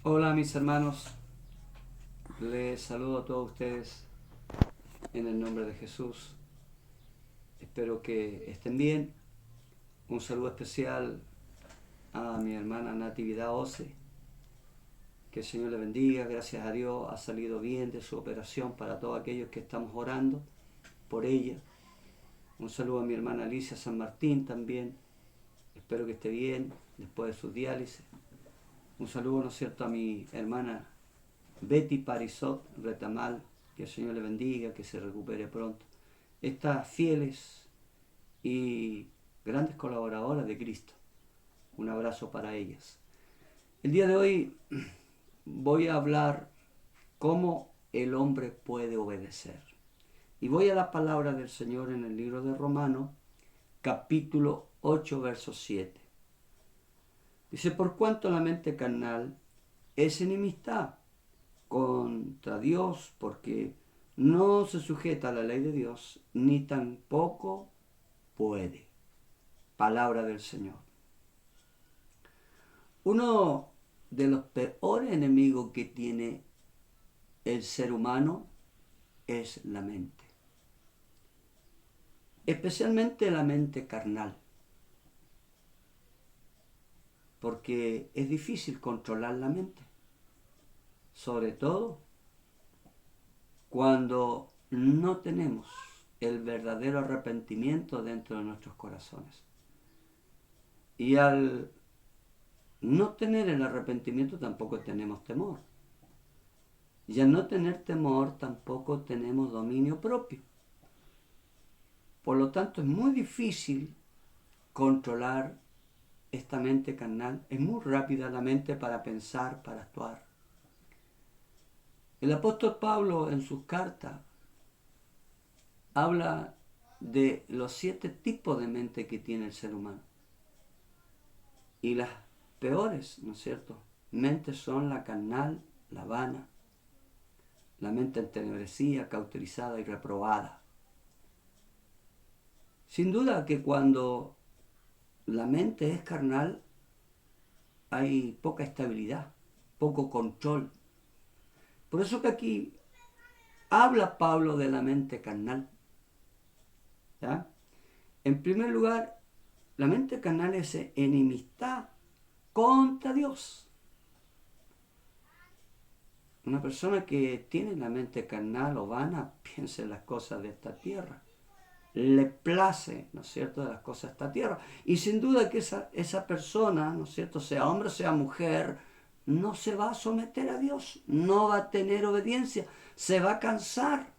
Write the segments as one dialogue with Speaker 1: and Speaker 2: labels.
Speaker 1: Hola mis hermanos, les saludo a todos ustedes en el nombre de Jesús. Espero que estén bien. Un saludo especial a mi hermana Natividad Ose. Que el Señor le bendiga, gracias a Dios ha salido bien de su operación para todos aquellos que estamos orando por ella. Un saludo a mi hermana Alicia San Martín también. Espero que esté bien después de sus diálisis. Un saludo, ¿no es cierto?, a mi hermana Betty Parisot Retamal, que el Señor le bendiga, que se recupere pronto. Estas fieles y grandes colaboradoras de Cristo. Un abrazo para ellas. El día de hoy voy a hablar cómo el hombre puede obedecer. Y voy a la palabra del Señor en el libro de Romanos, capítulo 8, verso 7. Dice, por cuanto la mente carnal es enemistad contra Dios, porque no se sujeta a la ley de Dios, ni tampoco puede. Palabra del Señor. Uno de los peores enemigos que tiene el ser humano es la mente. Especialmente la mente carnal. Porque es difícil controlar la mente. Sobre todo cuando no tenemos el verdadero arrepentimiento dentro de nuestros corazones. Y al no tener el arrepentimiento tampoco tenemos temor. Y al no tener temor tampoco tenemos dominio propio. Por lo tanto es muy difícil controlar esta mente carnal. Es muy rápida la mente para pensar, para actuar. El apóstol Pablo en sus cartas habla de los 7 tipos de mente que tiene el ser humano. Y las peores, ¿no es cierto?, mentes son la carnal, la vana, la mente entenebrecida, cauterizada y reprobada. Sin duda que cuando la mente es carnal hay poca estabilidad, poco control. Por eso que aquí habla Pablo de la mente carnal. ¿Ya? En primer lugar, la mente carnal es enemistad contra Dios. Una persona que tiene la mente carnal o vana piensa en las cosas de esta tierra. Le place, ¿no es cierto?, de las cosas de esta tierra. Y sin duda que esa persona, ¿no es cierto?, sea hombre o sea mujer, no se va a someter a Dios, no va a tener obediencia, se va a cansar.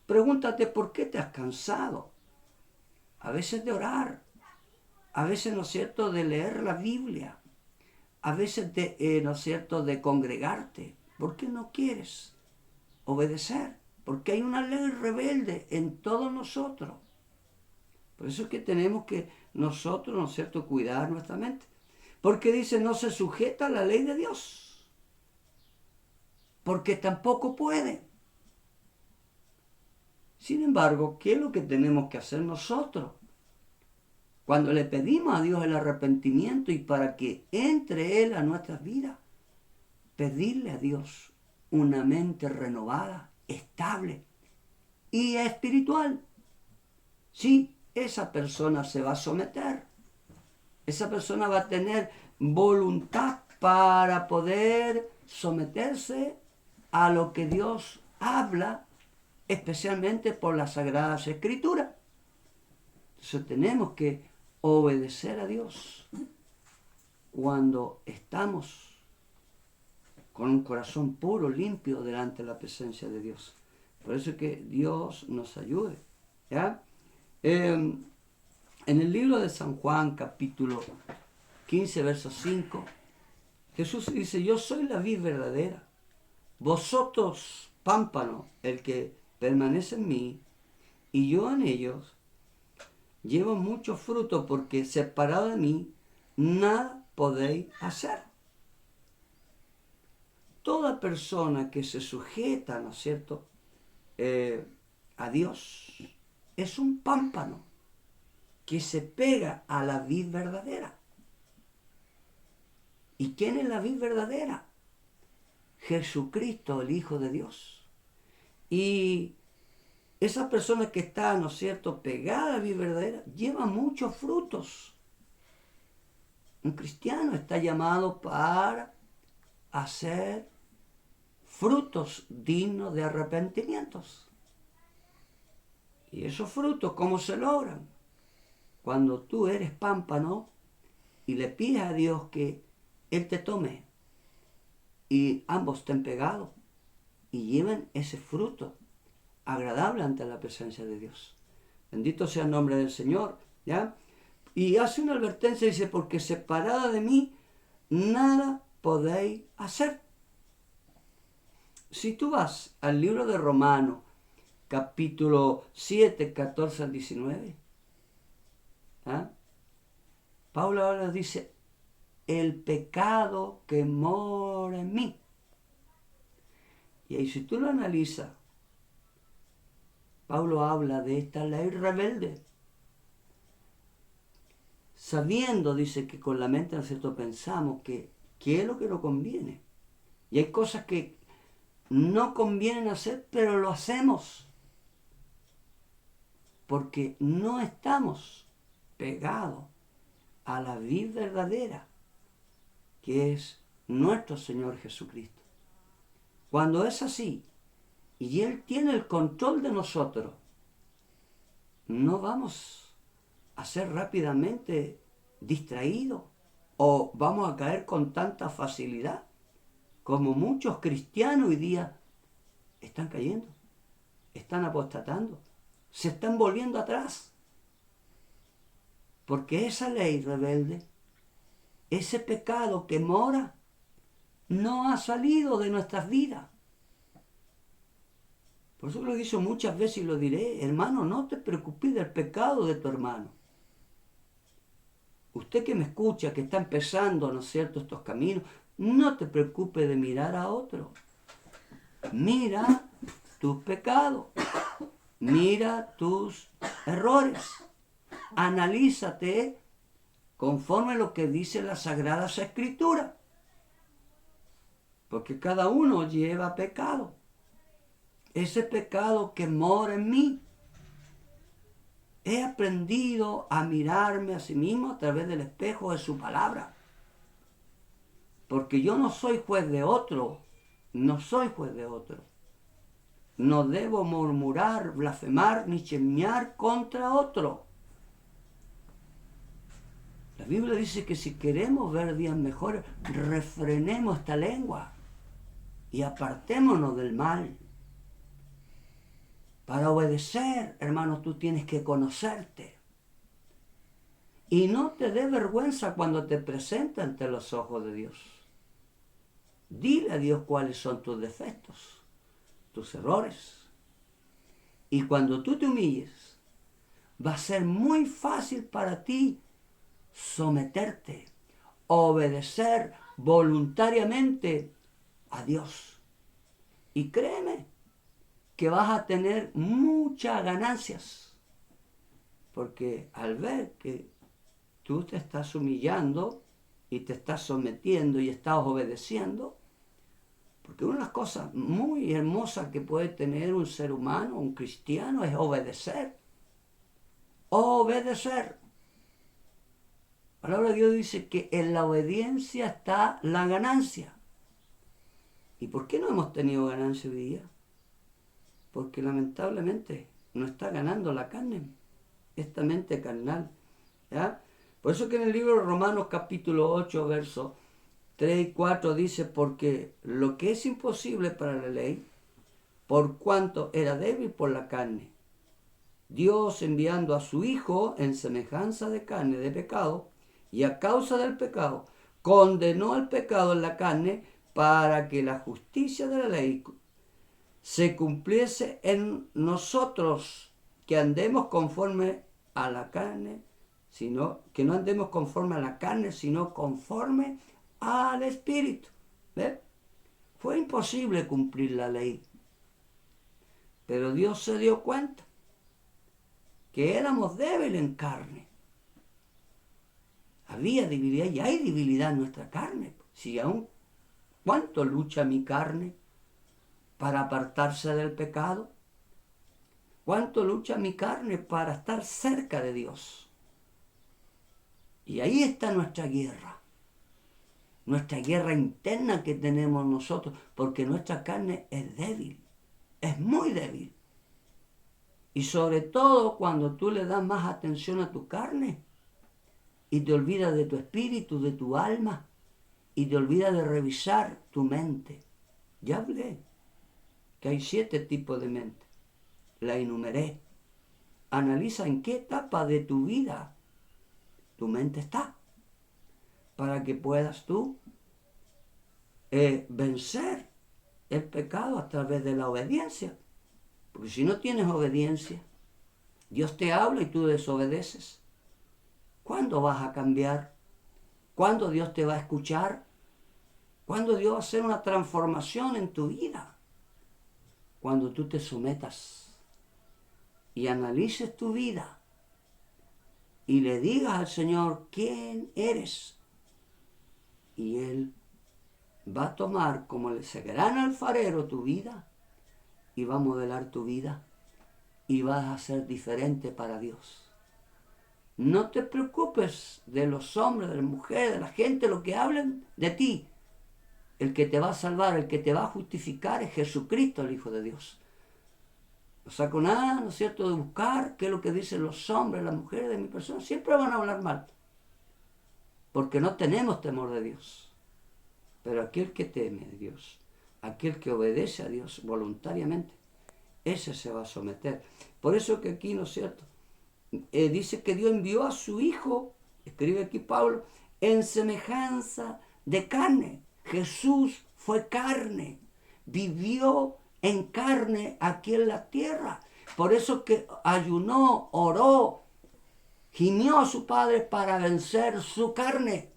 Speaker 1: Pregúntate por qué te has cansado. A veces de orar, a veces, ¿no es cierto?, de leer la Biblia, a veces de, ¿no es cierto?, de congregarte. ¿Por qué no quieres obedecer? Porque hay una ley rebelde en todos nosotros. Por eso es que tenemos que nosotros, ¿no es cierto?, cuidar nuestra mente. Porque dice, no se sujeta a la ley de Dios. Porque tampoco puede. Sin embargo, ¿qué es lo que tenemos que hacer nosotros? Cuando le pedimos a Dios el arrepentimiento y para que entre Él a nuestras vidas, pedirle a Dios una mente renovada, estable y espiritual. Sí, esa persona se va a someter. Esa persona va a tener voluntad para poder someterse a lo que Dios habla, especialmente por las Sagradas Escrituras. Entonces tenemos que obedecer a Dios cuando estamos con un corazón puro, limpio, delante de la presencia de Dios. Por eso es que Dios nos ayude. ¿Ya? En el libro de San Juan, capítulo 15, verso 5, Jesús dice, yo soy la vid verdadera, vosotros pámpano, el que permanece en mí y yo en ellos, llevo mucho fruto porque separado de mí, nada podéis hacer. Toda persona que se sujeta, ¿no es cierto?, a Dios, es un pámpano que se pega a la vid verdadera. ¿Y quién es la vid verdadera? Jesucristo, el Hijo de Dios. Y esas personas que están, ¿no es cierto?, pegadas a la vida verdadera, llevan muchos frutos. Un cristiano está llamado para hacer frutos dignos de arrepentimientos. Y esos frutos, ¿cómo se logran? Cuando tú eres pámpano y le pides a Dios que Él te tome y ambos estén pegados y lleven ese fruto agradable ante la presencia de Dios. Bendito sea el nombre del Señor, ¿ya? Y hace una advertencia, dice, porque separada de mí, nada podéis hacer. Si tú vas al libro de Romanos, capítulo 7, 14 al 19, ¿ah? Pablo ahora dice, el pecado que mora en mí. Y ahí si tú lo analizas, Pablo habla de esta ley rebelde. Sabiendo, dice, que con la mente, ¿no es cierto?, pensamos que qué es lo que nos conviene. Y hay cosas que no convienen hacer, pero lo hacemos. Porque no estamos pegados a la vida verdadera, que es nuestro Señor Jesucristo. Cuando es así, y Él tiene el control de nosotros, no vamos a ser rápidamente distraídos o vamos a caer con tanta facilidad como muchos cristianos hoy día están cayendo, están apostatando, se están volviendo atrás. Porque esa ley rebelde, ese pecado que mora, no ha salido de nuestras vidas. Por eso lo he dicho muchas veces y lo diré, hermano, no te preocupes del pecado de tu hermano. Usted que me escucha, que está empezando, ¿no es cierto?, estos caminos, no te preocupes de mirar a otro. Mira tus pecados, mira tus errores, analízate conforme a lo que dice la Sagrada Escritura. Porque cada uno lleva pecado. Ese pecado que mora en mí. He aprendido a mirarme a sí mismo a través del espejo de su palabra. Porque yo no soy juez de otro. No soy juez de otro. No debo murmurar, blasfemar ni chismear contra otro. La Biblia dice que si queremos ver días mejores, refrenemos esta lengua y apartémonos del mal. Para obedecer, hermanos, tú tienes que conocerte. Y no te dé vergüenza cuando te presentes ante los ojos de Dios. Dile a Dios cuáles son tus defectos, tus errores. Y cuando tú te humilles, va a ser muy fácil para ti someterte, obedecer voluntariamente a Dios. Y créeme que vas a tener muchas ganancias, porque al ver que tú te estás humillando y te estás sometiendo y estás obedeciendo, porque una de las cosas muy hermosas que puede tener un ser humano, un cristiano, es obedecer. Obedecer. La palabra de Dios dice que en la obediencia está la ganancia. ¿Y por qué no hemos tenido ganancia hoy día? Porque lamentablemente no está ganando la carne, esta mente carnal. ¿Ya? Por eso que en el libro de Romanos capítulo 8, versos 3 y 4 dice, porque lo que es imposible para la ley, por cuanto era débil por la carne, Dios enviando a su Hijo en semejanza de carne de pecado, y a causa del pecado, condenó al pecado en la carne para que la justicia de la ley se cumpliese en nosotros, que andemos conforme a la carne, sino que no andemos conforme a la carne, sino conforme al Espíritu. ¿Ves? Fue imposible cumplir la ley, pero Dios se dio cuenta que éramos débiles en carne. Había debilidad y hay debilidad en nuestra carne. Si aún ¿Cuánto lucha mi carne para apartarse del pecado? ¿Cuánto lucha mi carne para estar cerca de Dios? Y ahí está nuestra guerra interna que tenemos nosotros, porque nuestra carne es débil, es muy débil. Y sobre todo cuando tú le das más atención a tu carne y te olvidas de tu espíritu, de tu alma, y te olvidas de revisar tu mente. Ya hablé que hay 7 tipos de mente. La enumeré. Analiza en qué etapa de tu vida tu mente está, para que puedas tú vencer el pecado a través de la obediencia. Porque si no tienes obediencia, Dios te habla y tú desobedeces. ¿Cuándo vas a cambiar? ¿Cuándo Dios te va a escuchar? ¿Cuándo Dios va a hacer una transformación en tu vida? Cuando tú te sometas y analices tu vida y le digas al Señor quién eres. Y Él va a tomar como ese gran alfarero tu vida y va a modelar tu vida y vas a ser diferente para Dios. No te preocupes de los hombres, de las mujeres, de la gente, lo que hablen de ti. El que te va a salvar, el que te va a justificar es Jesucristo, el Hijo de Dios. No saco nada, ¿no es cierto?, de buscar qué es lo que dicen los hombres, las mujeres de mi persona. Siempre van a hablar mal, porque no tenemos temor de Dios. Pero aquel que teme a Dios, aquel que obedece a Dios voluntariamente, ese se va a someter. Por eso que aquí, ¿no es cierto?, dice que Dios envió a su Hijo, escribe aquí Pablo, en semejanza de carne. Jesús fue carne, vivió en carne aquí en la tierra. Por eso que ayunó, oró, gimió a su Padre para vencer su carne.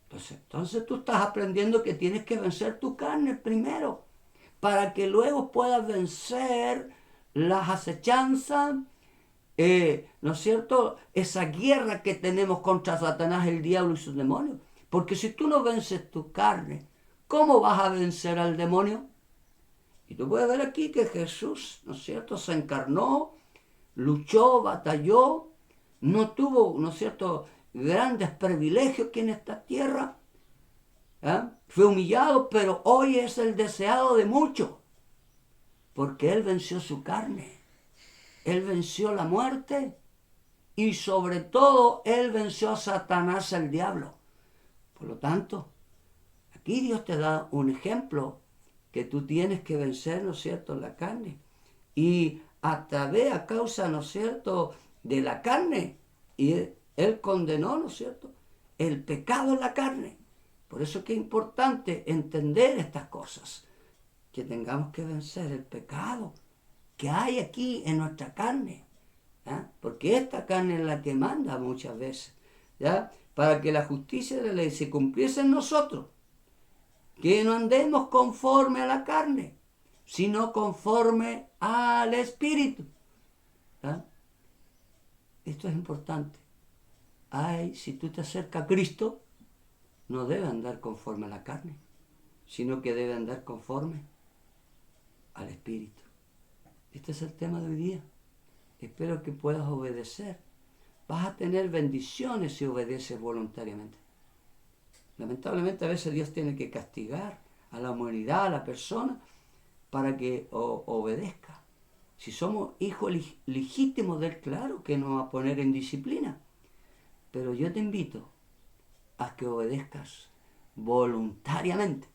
Speaker 1: Entonces tú estás aprendiendo que tienes que vencer tu carne primero, para que luego puedas vencer las acechanzas, ¿no es cierto?, esa guerra que tenemos contra Satanás, el diablo y sus demonios. Porque si tú no vences tu carne, ¿cómo vas a vencer al demonio? Y tú puedes ver aquí que Jesús, ¿no es cierto?, se encarnó, luchó, batalló, no tuvo, ¿no es cierto?, grandes privilegios aquí en esta tierra. Fue humillado, pero hoy es el deseado de muchos, porque Él venció su carne, Él venció la muerte y sobre todo Él venció a Satanás, el diablo. Por lo tanto, aquí Dios te da un ejemplo que tú tienes que vencer, ¿no es cierto?, la carne. Y a causa, ¿no es cierto?, de la carne, y Él condenó, ¿no es cierto?, el pecado en la carne. Por eso es que es importante entender estas cosas, que tengamos que vencer el pecado que hay aquí en nuestra carne, porque esta carne es la que manda muchas veces, para que la justicia de la ley se cumpliese en nosotros, que no andemos conforme a la carne, sino conforme al Espíritu. Esto es importante. Si tú te acercas a Cristo, no debe andar conforme a la carne, sino que debe andar conforme al Espíritu. Este es el tema de hoy día. Espero que puedas obedecer. Vas a tener bendiciones si obedeces voluntariamente. Lamentablemente a veces Dios tiene que castigar a la humanidad, a la persona, para que obedezca. Si somos hijos legítimos de Él, claro que nos va a poner en disciplina. Pero yo te invito a que obedezcas voluntariamente,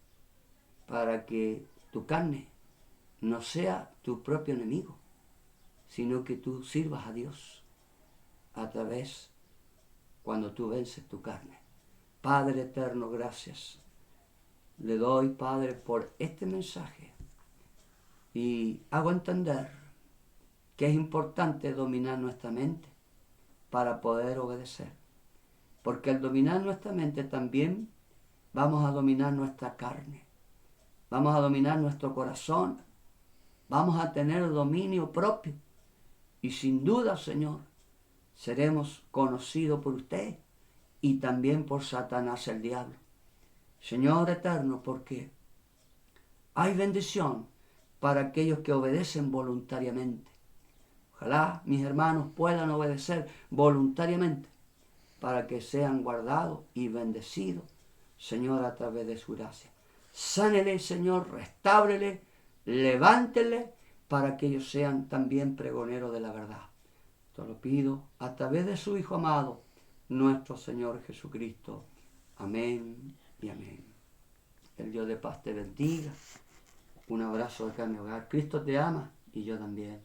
Speaker 1: para que tu carne no sea tu propio enemigo, sino que tú sirvas a Dios a través cuando tú vences tu carne. Padre eterno, gracias. Le doy, Padre, por este mensaje y hago entender que es importante dominar nuestra mente para poder obedecer. Porque al dominar nuestra mente también vamos a dominar nuestra carne, vamos a dominar nuestro corazón, vamos a tener dominio propio y sin duda, Señor, seremos conocidos por usted y también por Satanás, el diablo. Señor eterno, porque hay bendición para aquellos que obedecen voluntariamente. Ojalá mis hermanos puedan obedecer voluntariamente para que sean guardados y bendecidos, Señor, a través de su gracia. Sánele, Señor, restábrele, levántele para que ellos sean también pregoneros de la verdad. Te lo pido a través de su Hijo amado, nuestro Señor Jesucristo. Amén y amén. El Dios de paz te bendiga. Un abrazo acá en mi hogar. Cristo te ama y yo también.